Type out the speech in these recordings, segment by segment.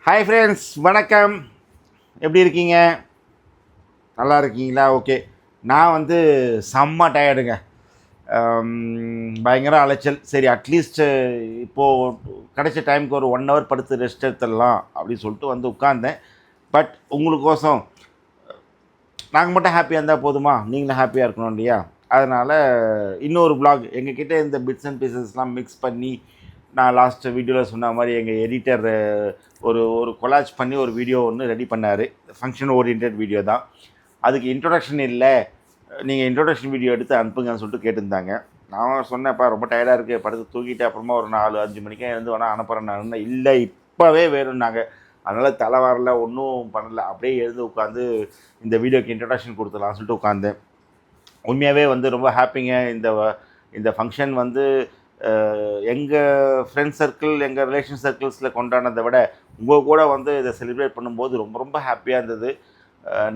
Hi friends, வணக்கம். எப்படி இருக்கீங்க? நல்லா இருக்கீங்களா? ஓகே. நான் வந்து செம்ம டயர்டுங்க. பயங்கர அலைச்சல். சரி, அட்லீஸ்ட்டு இப்போது கிடைச்ச டைமுக்கு ஒரு 1 ஹவர் படுத்து ரெஸ்ட் எடுத்துடலாம் அப்படின்னு சொல்லிட்டு வந்து உட்காந்தேன். பட் உங்களுக்கோசம் நாங்கள் மட்டும் ஹாப்பியாக இருந்தால் போதுமா? நீங்களும் ஹாப்பியாக இருக்கணும் இல்லையா? அதனால் இன்னொரு வ்ளாக் எங்ககிட்ட இந்த பிட்ஸ் அண்ட் பீசஸ்லாம் மிக்ஸ் பண்ணி, நான் லாஸ்ட் வீடியோவில் சொன்ன மாதிரி எங்கள் எடிட்டர் ஒரு ஒரு கொலாஜ் பண்ணி ஒரு வீடியோ ஒன்று ரெடி பண்ணார். ஃபங்க்ஷன் ஓரியன்ட் வீடியோ தான். அதுக்கு இன்ட்ரொடக்ஷன் இல்லை, நீங்கள் இன்ட்ரொடக்ஷன் வீடியோ எடுத்து அனுப்புங்கன்னு சொல்லிட்டு கேட்டிருந்தாங்க. நான் சொன்னேன்ப்பா ரொம்ப டயர்டாக இருக்குது, படுத்து தூக்கிட்டு அப்புறமா ஒரு 4-5 மணிக்கே வந்து வேணால் அனுப்புகிறேன் நான். இல்லை, இப்போவே வேணும்னாங்க. அதனால் தலை வரல, ஒன்றும் பண்ணலை. அப்படியே எழுந்து உட்காந்து இந்த வீடியோக்கு இன்ட்ரொடக்ஷன் கொடுத்துடலாம்னு சொல்லிட்டு உட்காந்தேன். உண்மையாகவே வந்து ரொம்ப ஹாப்பிங்க. இந்த ஃபங்க்ஷன் வந்து எங்கள் ஃப்ரெண்ட் சர்க்கிள், எங்கள் ரிலேஷன் சர்க்கிள்ஸில் கொண்டாடினதை விட உங்கள் கூட வந்து இதை செலிப்ரேட் பண்ணும்போது ரொம்ப ரொம்ப ஹாப்பியாக இருந்தது.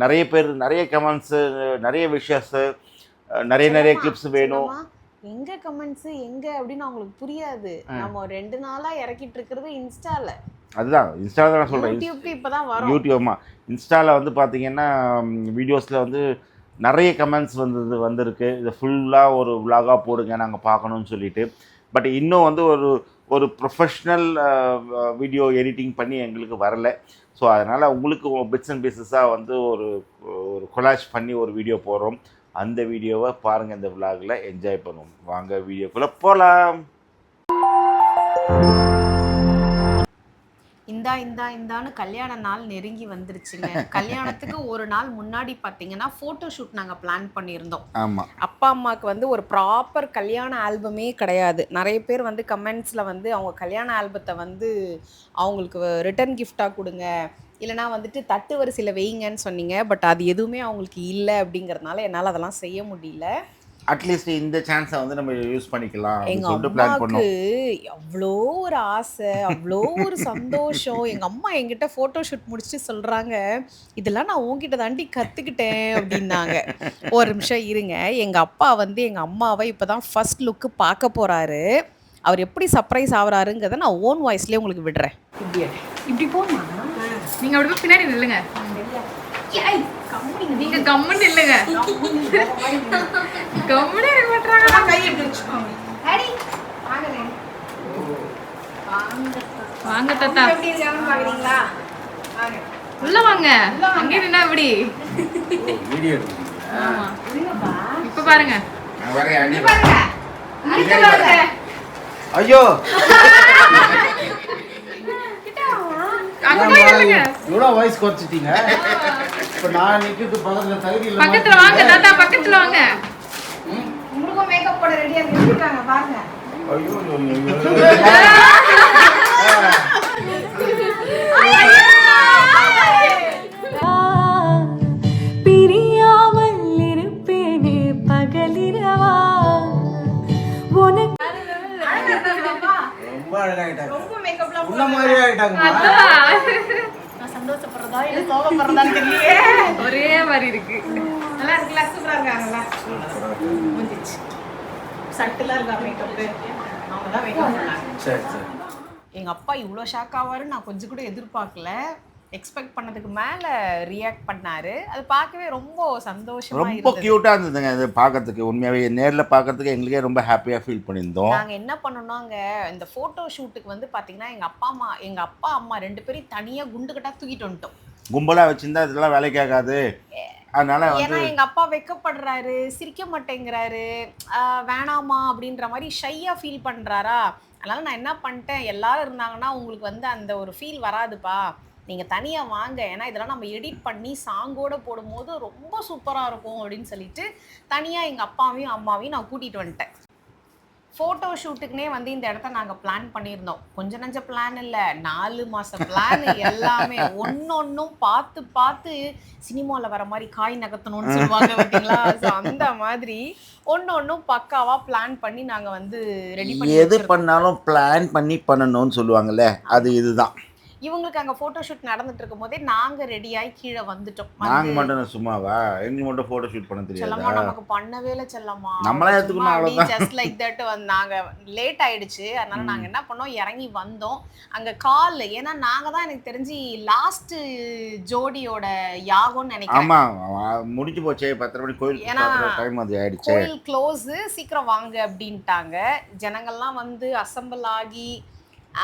நிறைய பேர் நிறைய கமெண்ட்ஸு, நிறைய விஷயஸு, நிறைய கிளிப்ஸ் வேணும். எங்க கமெண்ட்ஸ் எங்க அப்படின்னு அவங்களுக்கு புரியாது. நம்ம 2 நாளா இறக்கிட்டு இருக்கிறது இன்ஸ்டால. அதுதான் இன்ஸ்டால தான் சொல்கிறேன். யூடியூப்க்கு இப்போதான் வரும். யூடியூப்மா இன்ஸ்டாவில் வந்து பார்த்தீங்கன்னா வீடியோஸில் வந்து நிறைய கமெண்ட்ஸ் வந்திருக்கு. இதை ஃபுல்லாக ஒரு விலாகாக போடுங்க நாங்கள் பார்க்கணுன்னு சொல்லிட்டு. பட் இன்னும் வந்து ஒரு ப்ரொஃபஷ்னல் வீடியோ எடிட்டிங் பண்ணி எங்களுக்கு வரலை. ஸோ அதனால் உங்களுக்கு பிட்ஸ் அண்ட் பீசஸாக வந்து ஒரு கொலாஜ் பண்ணி ஒரு வீடியோ போடுறோம். அந்த வீடியோவை பாருங்கள், இந்த விலாகில் என்ஜாய் பண்ணுவோம். வாங்க வீடியோக்குள்ளே போகலாம். இந்தான்னு கல்யாண நாள் நெருங்கி வந்துருச்சுங்க. கல்யாணத்துக்கு ஒரு நாள் முன்னாடி பார்த்தீங்கன்னா ஃபோட்டோ ஷூட் நாங்கள் பிளான் பண்ணியிருந்தோம். ஆமாம். அப்பா அம்மாவுக்கு வந்து ஒரு ப்ராப்பர் கல்யாண ஆல்பமே கிடையாது. நிறைய பேர் வந்து கமெண்ட்ஸில் வந்து அவங்க கல்யாண ஆல்பத்தை வந்து அவங்களுக்கு ரிட்டன் கிஃப்டாக கொடுங்க, இல்லைனா வந்துட்டு தட்டு வரிசையில் வைங்கன்னு சொன்னீங்க. பட் அது எதுவுமே அவங்களுக்கு இல்லை. அப்படிங்கிறதுனால என்னால் அதெல்லாம் செய்ய முடியல. அட்லீஸ்ட் இந்த சான்ஸை வந்து நம்ம யூஸ் பண்ணிக்கலாம். எங்கள் அம்மாவுக்கு அவ்வளோ ஒரு ஆசை, அவ்வளோ ஒரு சந்தோஷம். எங்கள் அம்மா என்கிட்ட ஃபோட்டோ ஷூட் முடிச்சுட்டு சொல்கிறாங்க, இதெல்லாம் நான் உன்கிட்ட தாண்டி கற்றுக்கிட்டேன் அப்படின்னாங்க. ஒரு நிமிஷம் இருங்க, எங்கள் அப்பா வந்து எங்கள் அம்மாவை இப்போ தான் ஃபர்ஸ்ட் லுக்கு பார்க்க போகிறாரு. அவர் எப்படி சர்ப்ரைஸ் ஆகுறாருங்கிறத நான் ஓன் வாய்ஸ்லேயே உங்களுக்கு விடுறேன். இப்படி போமா, நீங்கள் அப்படி பின்னாடி நில்லுங்க. நீங்க கம்முன்னு இல்லைங்க, கம்முன்னு இருக்க மாட்டாங்க. கை எப்படி வச்சுக்கோங்க. வாங்க தாத்தா, உள்ள வாங்க. அங்கே நின்னா எப்படி? இப்ப பாருங்க. ஐயோ, இவ்வளோ வாய்ஸ் குறைச்சிட்டீங்க. இப்போ நான் நிற்கிறது பக்கத்தில் தகுதி இல்லை. பக்கத்துல வாங்க தாத்தா, பக்கத்துல வாங்க. உங்களுக்கும் மேக்கப் போட ரெடியா நிறுத்திட்டாங்க பாருங்க. ஐயோ பிரியாமல் இருப்பேனே பகலிரவா. ரொம்ப அழகாயிட்டாங்க, ரொம்ப மேக்கப்லாம் உள்ள மாதிரி ஆயிட்டாங்க. நான் சந்தோஷப்படுறதா இல்ல சோகப்படுறதான்னு தெரியலையே. ஒரே மாதிரி இருக்கு. நல்லா இருக்குல்ல, சூப்பரா இருக்காங்கல்ல. முடிஞ்சிச்சு. சட்டிலா இருக்கா மேக்கப். அவங்க தான் மேக்கப் பண்ணாங்க. சரி சரி. எங்க அப்பா இவ்வளோ ஷாக் ஆவாருன்னு நான் கொஞ்சம் கூட எதிர்பார்க்கல. எக்ஸ்பெக்ட் பண்ணதுக்கு மேலே ரியாக்ட் பண்ணாரு. அது பார்க்கவே ரொம்ப சந்தோஷமா ரொம்ப இருந்தது. க்யூட்டாக இருந்ததுங்க இது பார்க்கறதுக்கு. உண்மையாகவே நேரில் பார்க்கறதுக்கு எங்களுக்கே ரொம்ப ஹாப்பியாக ஃபீல் பண்ணியிருந்தோம். நாங்கள் என்ன பண்ணோம்னாங்க, இந்த ஃபோட்டோ ஷூட்டுக்கு வந்து பார்த்தீங்கன்னா எங்கள் அப்பா அம்மா 2 பேரும் தனியாக குண்டுக்கட்டா தூக்கிட்டு வந்துட்டோம். கும்பலாக வச்சுருந்தா இதெல்லாம் வேலைக்கு ஆகாது. அதனால் ஏன்னா வந்து எங்கள் அப்பா வெக்கப்படுறாரு, சிரிக்க மாட்டேங்கிறாரு, வேணாமா அப்படின்ற மாதிரி ஷையாக ஃபீல் பண்ணுறாரா. அதனால் நான் என்ன பண்ணிட்டேன், எல்லாரும் இருந்தாங்கன்னா உங்களுக்கு வந்து அந்த ஒரு ஃபீல் வராதுப்பா, நீங்கள் தனியாக வாங்க, ஏன்னா இதெல்லாம் நம்ம எடிட் பண்ணி சாங்கோடு போடும்போது ரொம்ப சூப்பராக இருக்கும் அப்படின்னு சொல்லிட்டு தனியாக எங்கள் அப்பாவையும் அம்மாவையும் நான் கூட்டிகிட்டு வந்துட்டேன். ஃபோட்டோ ஷூட்டுக்குனே வந்து இந்த இடத்த நாங்கள் பிளான் பண்ணியிருந்தோம். கொஞ்சம் நஞ்ச பிளான் இல்லை, 4 மாத பிளான். எல்லாமே ஒன்னொன்னும் பார்த்து பார்த்து சினிமாவில் வர மாதிரி காய் நகர்த்தணும்னு சொல்லுவாங்க பார்த்தீங்களா. ஸோ அந்த மாதிரி ஒன்னொன்னும் பக்காவாக பிளான் பண்ணி நாங்கள் வந்து ரெடி பண்ணி எது பண்ணாலும் பிளான் பண்ணி பண்ணணும்னு சொல்லுவாங்கல்ல, அது இதுதான். இவங்களுக்கு அங்க போட்டோ ஷூட் நடந்துட்டு இருக்கும் போதே நாங்க ரெடியாகி கீழே வந்துட்டோம். நாங்கள் மட்டும் சும்மாவா எங்களுக்கு மட்டும் ஃபோட்டோ ஷூட் பண்ண செல்லம்மா தெரியாதா? நமக்கு பண்ணவே இல்லை செல்லம்மா. நம்மளே எடுத்துக்கணும் அவ்வளோதான். ஜஸ்ட் லைக் தட் நாங்க லேட் ஆயிடுச்சு. அதனால நாங்க என்ன பண்ணோம், இறங்கி வந்தோம். அங்க கால், ஏன்னா நாங்க தான் எனக்கு தெரிஞ்சு லாஸ்ட் ஜோடியோட யாகம்னு நினைக்கிறேன். ஆமாம் முடிஞ்சு போச்சே 10 மணி கோயில் ஏன்னா டைம் அது ஆயிடுச்சு. கோயில் க்ளோஸ், சீக்கிரம் வாங்க அப்படின்ட்டாங்க. ஜனங்கள்லாம் வந்து அசம்பிள் ஆகி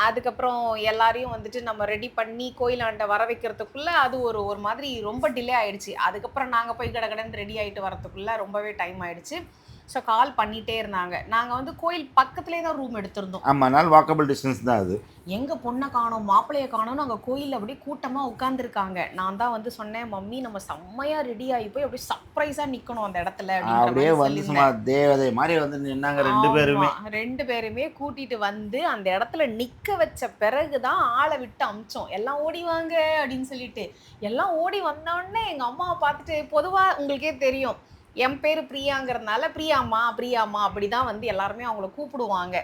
அதுக்கப்புறம் எல்லாரையும் வந்துட்டு நம்ம ரெடி பண்ணி கோயிலாண்ட வர வைக்கிறதுக்குள்ள அது ஒரு மாதிரி ரொம்ப டிலே ஆயிடுச்சு. அதுக்கப்புறம் நாங்க போய் கடகடன்னு ரெடி ஆயிட்டு வரதுக்குள்ள ரொம்பவே டைம் ஆயிடுச்சு. ஸோ கால் பண்ணிட்டே இருந்தாங்க. நாங்க வந்து கோயில் பக்கத்துலேயே தான் ரூம் எடுத்திருந்தோம். ஆமாம், அதனால வாக்கபிள் டிஸ்டன்ஸ் தான் அது. எங்க பொண்ணை காணோம் மாப்பிள்ளைய காணோம்னு அங்கே கோயிலில் அப்படியே கூட்டமாக உட்காந்துருக்காங்க. நான் தான் வந்து சொன்னேன், மம்மி நம்ம செம்மையா ரெடி ஆகி போய் அப்படியே சர்ப்ரைஸாக நிற்கணும் அந்த இடத்துல அப்படியே வந்து சும்மா தேவதை மாதிரி வந்து நின்னாங்க 2 பேருமே. 2 பேருமே கூட்டிட்டு வந்து அந்த இடத்துல நிக்க வச்ச பிறகுதான் ஆளை விட்டு அமிச்சோம். எல்லாம் ஓடி வாங்க அப்படின்னு சொல்லிட்டு. எல்லாம் ஓடி வந்தோடனே எங்க அம்மாவை பார்த்துட்டு, பொதுவா உங்களுக்கே தெரியும் என் பேரு பிரியாங்கிறதுனால பிரியாம்மா பிரியாம்மா அப்படிதான் வந்து எல்லாருமே அவங்கள கூப்பிடுவாங்க.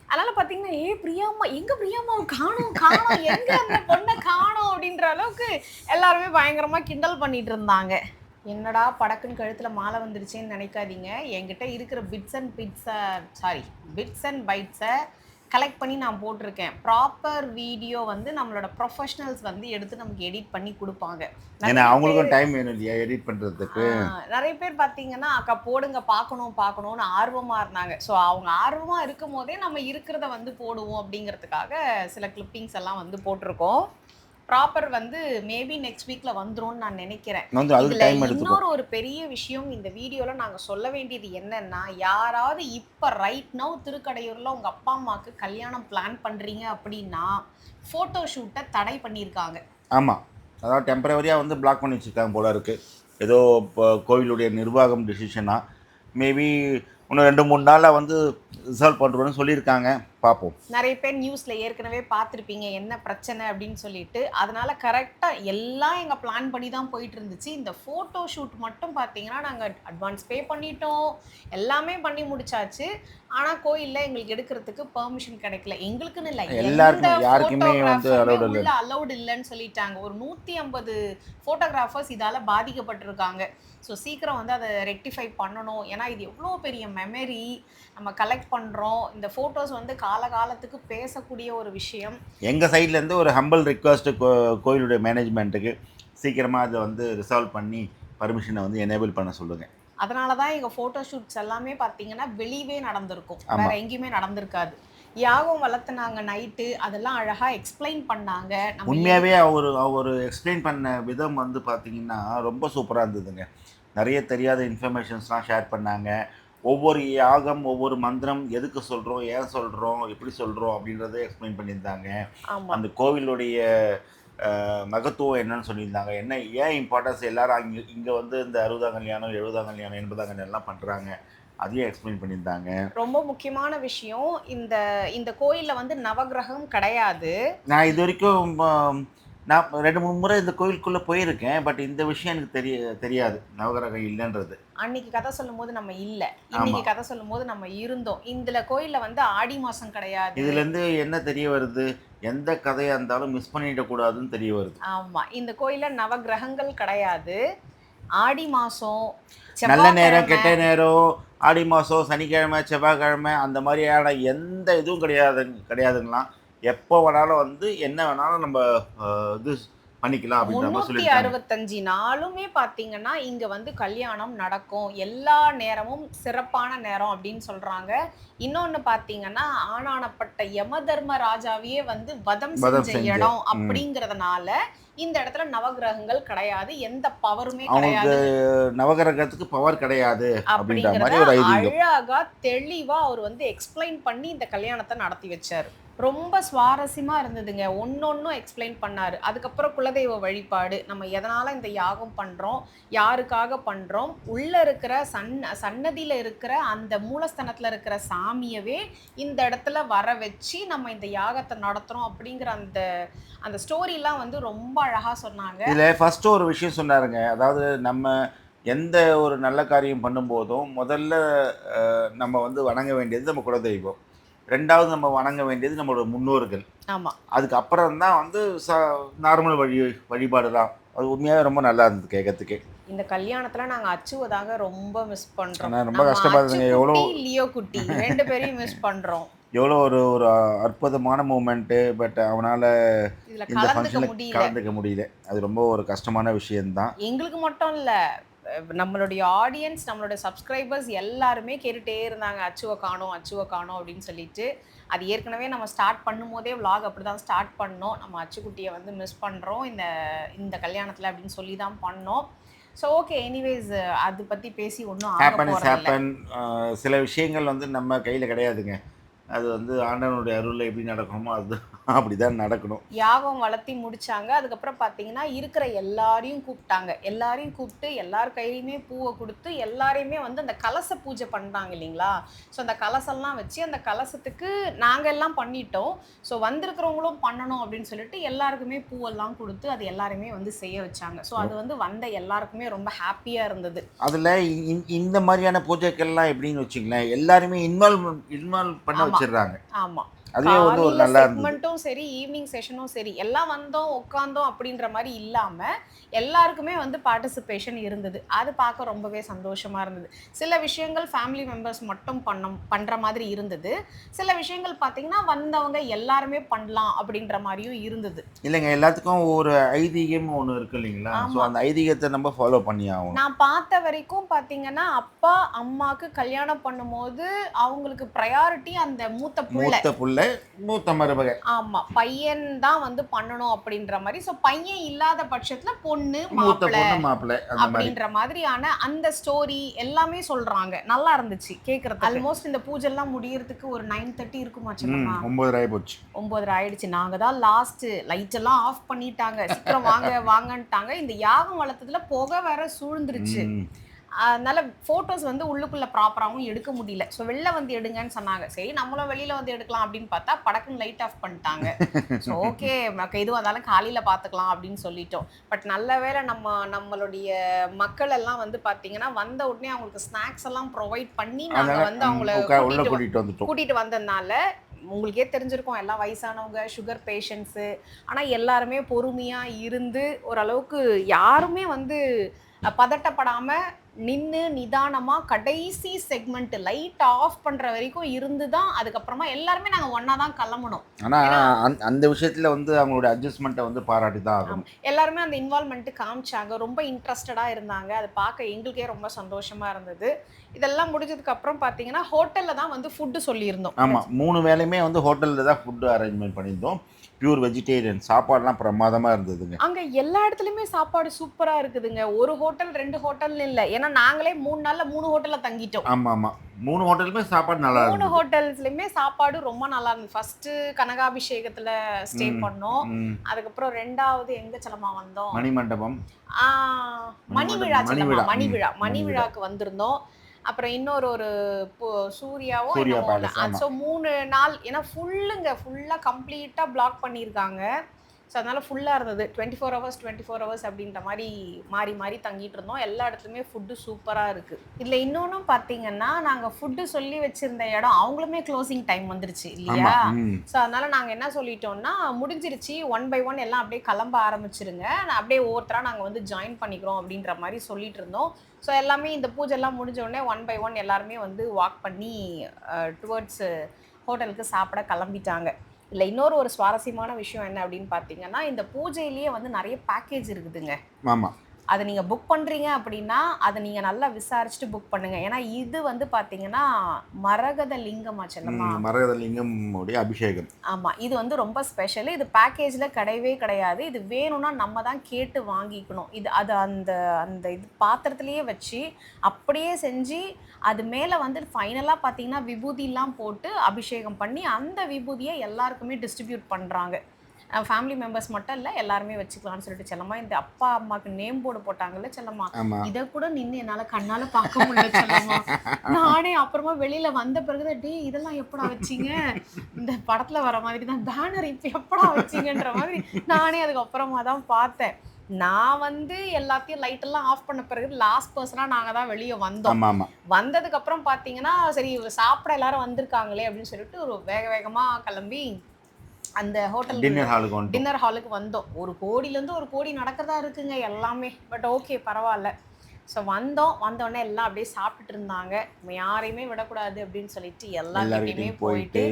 அதனால பாத்தீங்கன்னா, பிரியாம்மா எங்க, பிரியாம்மாவை காணோம் காணோம், எங்க அந்த பொண்ணை காணோம் அப்படின்ற அளவுக்கு எல்லாருமே பயங்கரமா கிண்டல் பண்ணிட்டு இருந்தாங்க. என்னடா படக்குன்னு கழுத்துல மாலை வந்துருச்சேன்னு நினைக்காதீங்க. என்கிட்ட இருக்கிற பிட்ஸ் அண்ட் பைட்ஸை கலெக்ட் பண்ணி நான் போட்டிருக்கேன். ப்ராப்பர் வீடியோ வந்து நம்மளோட ப்ரொஃபஷனல்ஸ் வந்து எடுத்து நமக்கு எடிட் பண்ணி கொடுப்பாங்க. ஏன்னா அவங்களுக்கும் டைம் வேணும் இல்லையா எடிட் பண்ணுறதுக்கு. நிறைய பேர் பார்த்தீங்கன்னா, அக்கா போடுங்க பார்க்கணும்னு ஆர்வமாக இருந்தாங்க. ஸோ அவங்க ஆர்வமாக இருக்கும் போதே நம்ம இருக்கிறத வந்து போடுவோம் அப்படிங்கிறதுக்காக சில கிளிப்பிங்ஸ் எல்லாம் வந்து போட்டிருக்கோம். ப்ராப்பர் வந்து மேபி நெக்ஸ்ட் வீக்ல வந்துரும்னு நான் நினைக்கிறேன். இன்னொரு ஒரு பெரிய விஷயம் இந்த வீடியோல நாங்க சொல்ல வேண்டியது என்னன்னா, யாராவது இப்ப ரைட் நவ் திருக்கடையூர்ல உங்க அப்பா அம்மாக்கு கல்யாணம் பிளான் பண்றீங்க அப்படின்னா போட்டோ ஷூட்டை தடை பண்ணியிருக்காங்க. ஆமாம், அதாவது டெம்பரவரியாக வந்து பிளாக் பண்ணி வச்சுருக்காங்க போல இருக்குது. ஏதோ இப்போ கோவிலுடைய நிர்வாகம் டிசிஷனா மேபி இன்னும் 2-3 நாளில் வந்து ரிசால்வ் பண்ணுறோன்னு சொல்லியிருக்காங்க. பார்ப்போம். நிறைய பேர் நியூஸில் ஏற்கனவே பார்த்துருப்பீங்க என்ன பிரச்சனை அப்படின்னு சொல்லிட்டு. அதனால கரெக்டாக எல்லாம் எங்கள் பிளான் பண்ணி தான் போயிட்டு இருந்துச்சு. இந்த ஃபோட்டோ ஷூட் மட்டும் பார்த்தீங்கன்னா நாங்கள் அட்வான்ஸ் பே பண்ணிட்டோம், எல்லாமே பண்ணி முடிச்சாச்சு. ஆனால் கோயிலில் எங்களுக்கு எடுக்கிறதுக்கு பெர்மிஷன் கிடைக்கல. எங்களுக்குன்னு இல்லை, எல்லாருக்கும் யாருக்குமே வந்து அலௌட் இல்லைன்னு சொல்லிட்டாங்க. ஒரு 150 ஃபோட்டோகிராஃபர்ஸ் இதால் பாதிக்கப்பட்டிருக்காங்க. ஸோ சீக்கிரம் வந்து அதை ரெக்டிஃபை பண்ணணும். ஏன்னா இது எவ்வளோ பெரிய மெமரி நம்ம கலெக்ட் பண்ணுறோம். இந்த ஃபோட்டோஸ் வந்து காலகாலத்துக்கு பேசக்கூடிய ஒரு விஷயம். எங்கள் சைட்லேருந்து ஒரு ஹம்பிள் ரிக்வஸ்ட்டு கோயிலுடைய மேனேஜ்மெண்ட்டுக்கு சீக்கிரமாக அதை வந்து ரிசால்வ் பண்ணி பர்மிஷனை வந்து எனேபிள் பண்ண சொல்லுங்கள். அதனால தான் எங்கள் ஃபோட்டோ ஷூட்ஸ் எல்லாமே பார்த்தீங்கன்னா வெளியவே நடந்திருக்கும், வேறு எங்கேயுமே நடந்திருக்காது. யாகம் வளர்த்துனாங்க நைட்டு, அதெல்லாம் அழகாக எக்ஸ்பிளைன் பண்ணாங்க. உண்மையாகவே அவர் எக்ஸ்பிளைன் பண்ண விதம் வந்து பார்த்திங்கன்னா ரொம்ப சூப்பராக இருந்ததுங்க. நிறைய தெரியாத இன்ஃபர்மேஷன்ஸ்லாம் ஷேர் பண்ணாங்க. ஒவ்வொரு யாகம், ஒவ்வொரு மந்திரம் எதுக்கு சொல்கிறோம், ஏன் சொல்கிறோம், எப்படி சொல்கிறோம் அப்படின்றத எக்ஸ்பிளைன் பண்ணியிருந்தாங்க. அந்த கோவிலுடைய மகத்துவம் என்னன்னு சொல்லியிருந்தாங்க. என்ன ஏன் இம்பார்ட்டன்ஸ் எல்லாரும் இங்கே வந்து இந்த 60ஆம் கல்யாணம், 70ஆம் கல்யாணம், 80ஆம் கல்யாணம்லாம் பண்ணுறாங்க, அதையும் எக்ஸ்பிளைன் பண்ணியிருந்தாங்க. ரொம்ப முக்கியமான விஷயம், இந்த கோயிலில் வந்து நவகிரகம் கிடையாது. நான் இது வரைக்கும் நான் 2-3 முறை இந்த கோயிலுக்குள்ளே போயிருக்கேன். பட் இந்த விஷயம் எனக்கு தெரியாது நவகிரகம் இல்லைன்றது. அன்னைக்கு கதை சொல்லும் போது நம்ம இல்லை, இன்னைக்கு கதை சொல்லும் போது நம்ம இருந்தோம். இந்த கோயிலில் வந்து ஆடி மாதம் கிடையாது. இதுலேருந்து என்ன தெரிய வருது, எந்த கதையாக இருந்தாலும் மிஸ் பண்ணிடக்கூடாதுன்னு தெரிய வருது. ஆமாம், இந்த கோயிலில் நவகிரகங்கள் கிடையாது. ஆடி மாதம், நல்ல நேரம் கெட்ட நேரம், ஆடி மாதம் சனிக்கிழமை செவ்வாய்க்கிழமை அந்த மாதிரியான எந்த இதுவும் கிடையாதுங்களாம். எப்போ வேணாலும் வந்து என்ன வேணாலும் நம்ம இது பண்ணிக்கலாம் அப்படின்ற மாதிரி சொல்லியிருக்காங்க. 365 நாளுமே பார்த்தீங்கன்னா இங்கே வந்து கல்யாணம் நடக்கும், எல்லா நேரமும் சிறப்பான நேரம் அப்படின்னு சொல்கிறாங்க. இன்னொன்று பார்த்தீங்கன்னா ஆனானப்பட்ட யம தர்ம ராஜாவையே வந்து வதம் செஞ்ச இடம் அப்படிங்கிறதுனால இந்த இடத்துல நவகிரகங்கள் கிடையாது, எந்த பவருமே கிடையாது. நவகிரகத்துக்கு பவர் கிடையாது அப்படிங்கிற மாதிரி ஒரு ஐதீகம் அழகா தெளிவா அவர் வந்து எக்ஸ்பிளைன் பண்ணி இந்த கல்யாணத்தை நடத்தி வச்சாரு. ரொம்ப சுவாரஸ்யமா இருந்ததுங்க. ஒன்னொன்னும் எக்ஸ்பிளைன் பண்ணாரு. அதுக்கப்புறம் குலதெய்வ வழிபாடு, நம்ம எதனால இந்த யாகம் பண்றோம், யாருக்காக பண்றோம், உள்ள இருக்கிற சன்னதியில இருக்கிற அந்த மூலஸ்தானத்துல இருக்கிற சாமியவே இந்த இடத்துல வர வச்சு நம்ம இந்த யாகத்தை நடத்துறோம் அப்படிங்கிற அந்த ஸ்டோரிலாம் வந்து ரொம்ப அழகா சொன்னாங்க. இதுல ஃபர்ஸ்ட் ஒரு விஷயம் சொன்னாருங்க. அதாவது நம்ம எந்த ஒரு நல்ல காரியம் பண்ணும்போதும் முதல்ல நம்ம வந்து வணங்க வேண்டியது நம்ம குலதெய்வம். ரெண்டாவது நம்ம வணங்க வேண்டியது நம்மளோட முன்னோர்கள். ஆமாம். அதுக்கப்புறம் தான் வந்து நார்மல் வழிபாடு தான். அது உண்மையாகவே ரொம்ப நல்லா இருந்தது கேட்கறதுக்கே. இந்த கல்யாணத்துல நாங்க அச்சுவை தாங்க ரொம்ப மிஸ் பண்றோம். ஆனால் ரொம்ப கஷ்டப்படுதுங்க. எவ்வளோ லியோ குட்டி 2 பேரையும் மிஸ் பண்றோம். எவ்வளோ ஒரு ஒரு அற்புதமான மூமெண்ட்டு. பட் அவனால் இதுல இந்த கலந்துக்க ஃபங்க்ஷனில் முடியல. கலந்துக்க முடியல. அது ரொம்ப ஒரு கஷ்டமான விஷயம்தான். எங்களுக்கு மட்டும் இல்ல, நம்மளுடைய ஆடியன்ஸ், நம்மளுடைய சப்ஸ்கிரைபர்ஸ் எல்லாருமே கேட்டுட்டே இருந்தாங்க, அச்சுவை காணோம் அச்சுவை காணோம் அப்படின்னு சொல்லிட்டு. அது ஏற்கனவே நம்ம ஸ்டார்ட் பண்ணும்போதே vlog அப்படி தான் ஸ்டார்ட் பண்ணோம். நம்ம அச்சுக்குட்டியை வந்து மிஸ் பண்ணுறோம் இந்த கல்யாணத்தில் அப்படின்னு சொல்லி தான் பண்ணோம். ஸோ ஓகே, எனிவேஸ் அதை பற்றி பேசி ஒன்றும் ஆக ஹேப்பன் இஸ் போகிறதில்ல. ஹேப்பன். சில விஷயங்கள் வந்து நம்ம கையில் கிடையாதுங்க. அது வந்து ஆண்டவனுடைய அருளில் எப்படி நடக்கணுமோ அது அப்படி தான் நடக்கணும். யாகம் வளர்த்தி முடிச்சாங்க. அதுக்கப்புறம் பார்த்தீங்கன்னா இருக்கிற எல்லாரையும் கூப்பிட்டாங்க. எல்லாரையும் கூப்பிட்டு எல்லார் கையிலையுமே பூவை கொடுத்து எல்லாரையுமே வந்து அந்த கலச பூஜை பண்ணுறாங்க இல்லைங்களா. ஸோ அந்த கலசம்லாம் வச்சு அந்த கலசத்துக்கு நாங்கள் எல்லாம் பண்ணிட்டோம். ஸோ வந்திருக்கிறவங்களும் பண்ணணும் அப்படின்னு சொல்லிட்டு எல்லாருக்குமே பூவெல்லாம் கொடுத்து அது எல்லாருமே வந்து செய்ய வச்சாங்க. ஸோ அது வந்து வந்த எல்லாருக்குமே ரொம்ப ஹாப்பியாக இருந்தது. அதில் இந்த மாதிரியான பூஜைகள்லாம் எப்படின்னு வச்சுங்களேன், எல்லாருமே இன்வால்வ் பண்ண வச்சிடுறாங்க. ஆமாம். அதுவே வந்து ஒரு நல்லா இருந்தது. செக்மெண்ட்டும் சரி, ஈவினிங் செஷனும் சரி, எல்லாம் வந்தோம் உட்காந்தோம் அப்படின்ற மாதிரி இல்லாமல் எல்லாருக்குமே வந்து பார்ட்டிசிபேஷன் இருந்தது. அது பார்க்க ரொம்பவே சந்தோஷமா இருந்தது. சில விஷயங்கள் ஃபேமிலி மெம்பர்ஸ் மட்டும் பண்ணுற மாதிரி இருந்தது. சில விஷயங்கள் பார்த்தீங்கன்னா வந்தவங்க எல்லாருமே பண்ணலாம் அப்படின்ற மாதிரியும் இருந்தது. இல்லைங்க, எல்லாத்துக்கும் ஒரு ஐதீகம் ஒன்று இருக்கு இல்லைங்களா. ஸோ அந்த ஐதீகத்தை நம்ம ஃபாலோ பண்ணி ஆகணும். நான் பார்த்த வரைக்கும் பார்த்தீங்கன்னா அப்பா அம்மாவுக்கு கல்யாணம் பண்ணும்போது அவங்களுக்கு ப்ரையாரிட்டி அந்த மூத்த புள்ள, மூத்த மருமகன். ஆமா, பையன் தான் வந்து பண்ணணும் அப்படின்ற மாதிரி. ஸோ பையன் இல்லாத பட்சத்துல பொண்ணு மாப்பிள்ளை அப்படின்ற மாதிரியான அந்த ஸ்டோரி எல்லாமே சொல்றாங்க. நல்லா இருந்துச்சு கேட்கறது. ஆல்மோஸ்ட் இந்த பூஜை எல்லாம் முடியறதுக்கு ஒரு 9:30 இருக்குமா சொல்லுமா? 9:30 ஆகி போச்சு. 9:30 ஆயிடுச்சு. நாங்க தான் லாஸ்ட். லைட் எல்லாம் ஆஃப் பண்ணிட்டாங்க. சீக்கிரம் வாங்கன்ட்டாங்க. இந்த யாகம் வளர்த்ததுல புகை வேற சூழ்ந்துருச்சு. அதனால ஃபோட்டோஸ் வந்து உள்ளுக்குள்ளே ப்ராப்பராகவும் எடுக்க முடியல. ஸோ வெளில வந்து எடுங்கன்னு சொன்னாங்க. சரி நம்மளும் வெளியில் வந்து எடுக்கலாம் அப்படின்னு பார்த்தா படக்குன்னு லைட் ஆஃப் பண்ணிட்டாங்க. ஸோ ஓகே, எதுவும் இருந்தாலும் காலையில் பார்த்துக்கலாம் அப்படின்னு சொல்லிட்டோம். பட் நல்ல வேளை நம்மளுடைய மக்கள் எல்லாம் வந்து பார்த்தீங்கன்னா வந்த உடனே அவங்களுக்கு ஸ்நாக்ஸ் எல்லாம் ப்ரொவைட் பண்ணி நாங்கள் வந்து அவங்கள கூட்டிகிட்டு வந்ததுனால உங்களுக்கே தெரிஞ்சிருக்கும் எல்லாம் வயசானவங்க, சுகர் பேஷண்ட்ஸு. ஆனால் எல்லாருமே பொறுமையாக இருந்து ஓரளவுக்கு யாருமே வந்து பதட்டப்படாமல் நின்று நிதானமாக கடைசி செக்மெண்ட் லைட் ஆஃப் பண்ணுற வரைக்கும் இருந்து தான் அதுக்கப்புறமா எல்லாருமே நாங்கள் ஒன்றா தான் கிளம்பணும். ஆனால் அந்த விஷயத்தில் வந்து அவங்களோட அட்ஜஸ்ட்மெண்ட்டை வந்து பாராட்டி தான் ஆகும். எல்லாருமே அந்த இன்வால்மெண்ட்டு காமிச்சாங்க. ரொம்ப இன்ட்ரெஸ்டடாக இருந்தாங்க. அதை பார்க்க எங்களுக்கே ரொம்ப சந்தோஷமாக இருந்தது. இதெல்லாம் முடிஞ்சதுக்கப்புறம் பார்த்தீங்கன்னா ஹோட்டலில் தான் வந்து ஃபுட்டு சொல்லியிருந்தோம். ஆமாம், 3 வேளையுமே வந்து ஹோட்டலில் தான் ஃபுட்டு அரேஞ்ச்மெண்ட் பண்ணியிருந்தோம். பியூர் வெஜிடேரியன் சாப்பாடுலாம் பிரமாதமாக இருந்ததுங்க. அங்கே எல்லா இடத்துலையுமே சாப்பாடு சூப்பராக இருக்குதுங்க. ஒரு ஹோட்டல் 2 ஹோட்டல்னு இல்லை. ஏன்னா நாங்களே 3 நாளில் 3 ஹோட்டலில் தங்கிட்டோம். ஆமாம், 3 ஹோட்டலுமே சாப்பாடு நல்லா இருந்தது. 3 ஹோட்டல்ஸ்லையுமே சாப்பாடு ரொம்ப நல்லா இருந்தது. ஃபர்ஸ்ட்டு கனகாபிஷேகத்தில் ஸ்டே பண்ணோம். அதுக்கப்புறம் 2வது எங்கே செல்லமா வந்தோம்? மணிமண்டபம், மணிவிழாக்கு வந்திருந்தோம். அப்புறம் இன்னொரு சூர்யா பேலஸ். ஸோ 3 நாள். ஏன்னா ஃபுல்லாக கம்ப்ளீட்டாக பிளாக் பண்ணியிருக்காங்க. ஸோ அதனால் ஃபுல்லாக இருந்தது. 24 ஹவர்ஸ் அப்படின்ற மாதிரி மாறி தங்கிட்டு இருந்தோம். எல்லா இடத்துலையுமே ஃபுட்டு சூப்பராக இருக்குது. இதில் இன்னொன்றும் பார்த்தீங்கன்னா நாங்கள் ஃபுட்டு சொல்லி வச்சுருந்த இடம் அவங்களுமே க்ளோசிங் டைம் வந்துருச்சு இல்லையா. ஸோ அதனால் நாங்கள் என்ன சொல்லிட்டோம்னா முடிஞ்சிருச்சு, 1 by 1 எல்லாம் அப்படியே கிளம்ப ஆரம்பிச்சிருங்க, அப்படியே ஒவ்வொருத்தராக நாங்கள் வந்து ஜாயின் பண்ணிக்கிறோம் அப்படின்ற மாதிரி சொல்லிட்டு இருந்தோம். ஸோ எல்லாமே இந்த பூஜைலாம் முடிஞ்ச உடனே 1 by 1 எல்லாருமே வந்து வாக் பண்ணி டுவர்ட்ஸ் ஹோட்டலுக்கு சாப்பிட கிளம்பிட்டாங்க. இல்லை இன்னொரு ஒரு சுவாரஸ்யமான விஷயம் என்ன அப்படின்னு பார்த்தீங்கன்னா இந்த பூஜையிலேயே வந்து நிறைய பேக்கேஜ் இருக்குதுங்க. ஆமாம், அதை நீங்கள் புக் பண்ணுறீங்க அப்படின்னா அதை நீங்கள் நல்லா விசாரிச்சுட்டு புக் பண்ணுங்கள். ஏன்னா இது வந்து பார்த்தீங்கன்னா மரகத லிங்கமா செல்லமா? மரகத லிங்கம் உடைய அபிஷேகம். ஆமாம், இது வந்து ரொம்ப ஸ்பெஷல். இது பேக்கேஜில் கிடையவே கிடையாது. இது வேணும்னா நம்ம தான் கேட்டு வாங்கிக்கணும். இது அது அந்த இது பாத்திரத்துலேயே வச்சு அப்படியே செஞ்சு அது மேலே வந்து ஃபைனலாக பார்த்தீங்கன்னா விபூதியெலாம் போட்டு அபிஷேகம் பண்ணி அந்த விபூதியை எல்லாருக்குமே டிஸ்ட்ரிபியூட் பண்ணுறாங்க. ஃபேமிலி மெம்பர்ஸ் மட்டும் இல்லை எல்லாருமே வச்சுக்கலாம்னு சொல்லிட்டு செல்லம்மா இந்த அப்பா அம்மாவுக்கு நேம் போர்டு போட்டாங்கல்ல செல்லம்மா, இதை கூட நின்று என்னால் கண்ணால் பார்க்க முடியல செல்லம்மா. நானே அப்புறமா வெளியில் வந்த பிறகுதான் டே இதெல்லாம் எப்படா வச்சிங்க, இந்த படத்தில் வர மாதிரி தான் பேனர் இப்போ எப்படா வச்சிங்கன்ற மாதிரி நானே அதுக்கப்புறமா தான் பார்த்தேன். நான் வந்து எல்லாத்தையும் லைட்டெல்லாம் ஆஃப் பண்ண பிறகு லாஸ்ட் பர்சனாக நாங்கள் தான் வெளியே வந்தோம். ஆமாம் ஆமாம். வந்ததுக்கப்புறம் பார்த்தீங்கன்னா சரி சாப்பிட எல்லாரும் வந்திருக்காங்களே அப்படின்னு சொல்லிட்டு ஒரு வேகமாக கிளம்பி அந்த ஹோட்டல் டின்னர் ஹாலுக்கு வந்தோம். 1 கோடியிலேருந்து 1 கோடி நடக்கதா இருக்குங்க எல்லாமே. பட் ஓகே பரவாயில்ல. ஸோ வந்தோடனே எல்லாம் அப்படியே சாப்பிட்டுட்டு இருந்தாங்க. நம்ம யாரையுமே விடக்கூடாது அப்படின்னு சொல்லிட்டு எல்லாருக்கிட்டையுமே போயிட்டு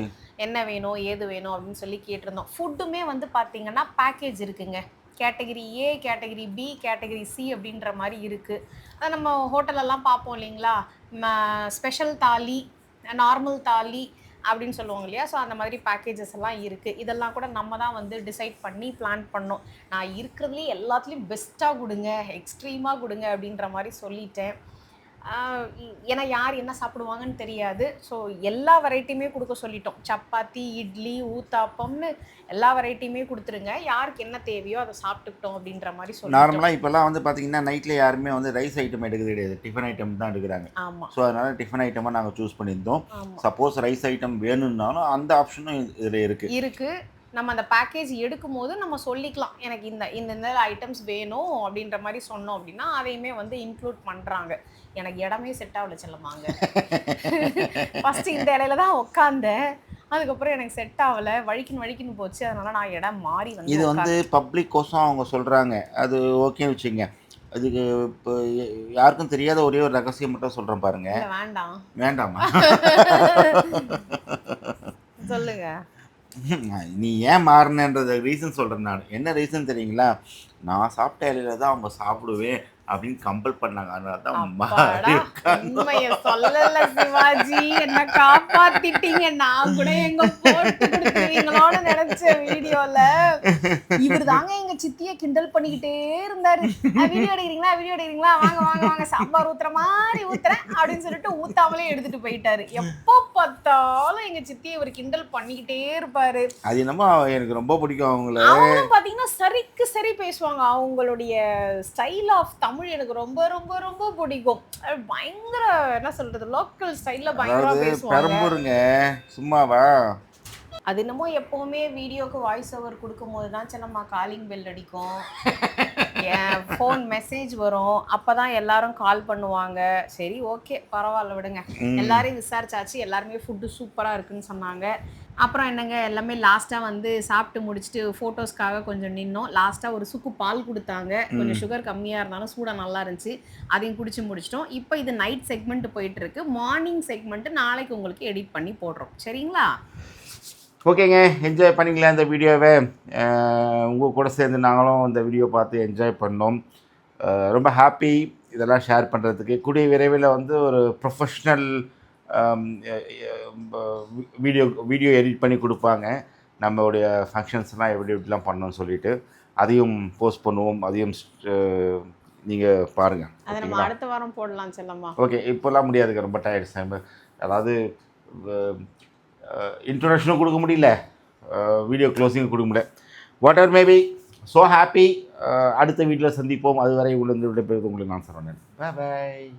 என்ன வேணும் ஏது வேணும் அப்படின்னு சொல்லி கேட்டிருந்தோம். ஃபுட்டுமே வந்து பார்த்தீங்கன்னா பேக்கேஜ் இருக்குங்க. Category A, category B, category C அப்படின்ற மாதிரி இருக்குது. அதை நம்ம ஹோட்டலெல்லாம் பார்ப்போம் இல்லைங்களா, ஸ்பெஷல் தாலி, நார்மல் தாலி அப்படின்னு சொல்லுவாங்க இல்லையா. ஸோ அந்த மாதிரி பேக்கேஜஸ் எல்லாம் இருக்குது. இதெல்லாம் கூட நம்ம தான் வந்து டிசைட் பண்ணி பிளான் பண்ணோம். நான் இருக்கிறதுலேயே எல்லாத்துலேயும் பெஸ்ட்டாக கொடுங்க, எக்ஸ்ட்ரீமாக கொடுங்க அப்படின்ற மாதிரி சொல்லிட்டேன். ஏன்னா யார் என்ன சாப்பிடுவாங்கன்னு தெரியாது. ஸோ எல்லா வெரைட்டியுமே கொடுக்க சொல்லிட்டோம். சப்பாத்தி, இட்லி, ஊத்தாப்பம்னு எல்லா வெரைட்டியுமே கொடுத்துருங்க. யாருக்கு என்ன தேவையோ அதை சாப்பிட்டுக்கிட்டோம் அப்படின்ற மாதிரி சொல்லி. நார்மலாக இப்போல்லாம் வந்து பார்த்தீங்கன்னா நைட்டில் யாருமே வந்து ரைஸ் ஐட்டம் எடுக்கிறது கிடையாது, டிஃபன் ஐட்டம் தான் எடுக்கிறாங்க. ஆமாம். ஸோ அதனால் டிஃபன் ஐட்டமாக நாங்கள் சூஸ் பண்ணியிருந்தோம். சப்போஸ் ரைஸ் ஐட்டம் வேணும்னாலும் அந்த ஆப்ஷனும் இதில் இருக்குது. நம்ம அந்த பேக்கேஜ் எடுக்கும் போது நம்ம சொல்லிக்கலாம், எனக்கு இந்த ஐட்டம்ஸ் வேணும் அப்படின்ற மாதிரி சொன்னோம் அப்படின்னா அதையுமே வந்து இன்க்ளூட் பண்ணுறாங்க. எனக்கு இடமே செட் ஆகல செல்லமாங்க. ஃபஸ்ட்டு இந்த இடையில தான் உட்காந்தேன், அதுக்கப்புறம் எனக்கு செட் ஆகலை, வழிக்குன்னு போச்சு. அதனால நான் இடம் மாறி வந்து இது வந்து பப்ளிக் கோசம் அவங்க சொல்கிறாங்க, அது ஓகேன்னு வச்சுங்க. அதுக்கு இப்போ யாருக்கும் தெரியாத ஒரே ஒரு ரகசியம் மட்டும் சொல்கிறேன் பாருங்க. வேண்டாமா சொல்லுங்க. நீ ஏன் மாறினன்ற ரீசன் சொல்கிறேன். நான் என்ன ரீசன் தெரியுங்களா, நான் சாப்பிட்ட இலையில தான் அவங்க சாப்பிடுவேன் அப்படின்னு கம்பல் பண்ணாங்க. அதனால தான் உண்மையை சொல்லல சிவாஜி, என்ன காப்பாத்திட்டீங்க. நான் கூட எங்க போட்டு கொடுத்துருவீங்களோன்னு நினைச்ச வீடியோல. இவர் தாங்க எங்க சித்தியை கிண்டல் பண்ணிக்கிட்டே இருந்தாரு. வீடியோ எடுக்கிறீங்களா, வாங்க சாம்பார் ஊத்துற மாதிரி ஊத்துறேன் அப்படின்னு சொல்லிட்டு ஊத்தாமலே எடுத்துட்டு போயிட்டாரு. எப்போ பார்த்தாலும் எங்க சித்தியை இவர் கிண்டல் பண்ணிக்கிட்டே இருப்பாரு. அது என்னமோ எனக்கு ரொம்ப பிடிக்கும். அவங்களும் பாத்தீங்கன்னா சரிக்கு சரி பேசுவாங்க. அவங்களுடைய ஸ்டைல் ஆஃப் தமிழ் எனக்கு ரொம்ப ரொம்ப ரொம்ப பிடிக்கும். பயங்கர என்ன சொல்றது, லோக்கல் ஸ்டைல்ல பயங்கரமா பேசுவாங்க. சும்மாவா? அது என்னமோ எப்பவுமே வீடியோக்கு வாய்ஸ் ஓவர் கொடுக்கும் போது தான் சிலம்மா காலிங் பெல் அடிக்கும், என் ஃபோன் மெசேஜ் வரும், அப்பதான் எல்லாரும் கால் பண்ணுவாங்க. சரி ஓகே பரவாயில்ல விடுங்க. எல்லாரையும் விசாரிச்சாச்சு, எல்லாருமே ஃபுட்டு சூப்பராக இருக்குன்னு சொன்னாங்க. அப்புறம் என்னங்க எல்லாமே லாஸ்ட்டாக வந்து சாப்பிட்டு முடிச்சுட்டு ஃபோட்டோஸ்க்காக கொஞ்சம் நின்னோம். லாஸ்ட்டாக ஒரு சுக்கு பால் கொடுத்தாங்க. கொஞ்சம் சுகர் கம்மியாக இருந்தாலும் சூடாக நல்லா இருந்துச்சு, அதையும் குடிச்சு முடிச்சிட்டோம். இப்போ இது நைட் செக்மெண்ட் போயிட்டுருக்கு. மார்னிங் செக்மெண்ட்டு நாளைக்கு உங்களுக்கு எடிட் பண்ணி போடுறோம். சரிங்களா? ஓகேங்க, என்ஜாய் பண்ணிக்கலாம் இந்த வீடியோவை. உங்கள் கூட சேர்ந்து நாங்களும் இந்த வீடியோ பார்த்து என்ஜாய் பண்ணோம். ரொம்ப ஹாப்பி இதெல்லாம் ஷேர் பண்ணுறதுக்கு. கூடிய விரைவில் வந்து ஒரு ப்ரொஃபஷ்னல் வீடியோ எடிட் பண்ணி கொடுப்பாங்க. நம்மளுடைய ஃபங்க்ஷன்ஸ்லாம் எப்படிலாம் பண்ணணும்னு சொல்லிட்டு அதையும் போஸ்ட் பண்ணுவோம். அதையும் நீங்கள் பாருங்கள். அதை நம்ம அடுத்த வாரம் போடலாம் செல்லம்மா. ஓகே, இப்போல்லாம் முடியாதுங்க, ரொம்ப டயர்ட்ஸ். அதாவது இன்ட்ரோடக்ஷனும் கொடுக்க முடியல, வீடியோ க்ளோசிங்கும் கொடுக்க முடியல. What ever maybe, so happy. அடுத்த வீடியோவில் சந்திப்போம். அதுவரை உள்ளிருந்து விடைபெறுவது உங்களுக்கு நான் சரவணன். பாய்.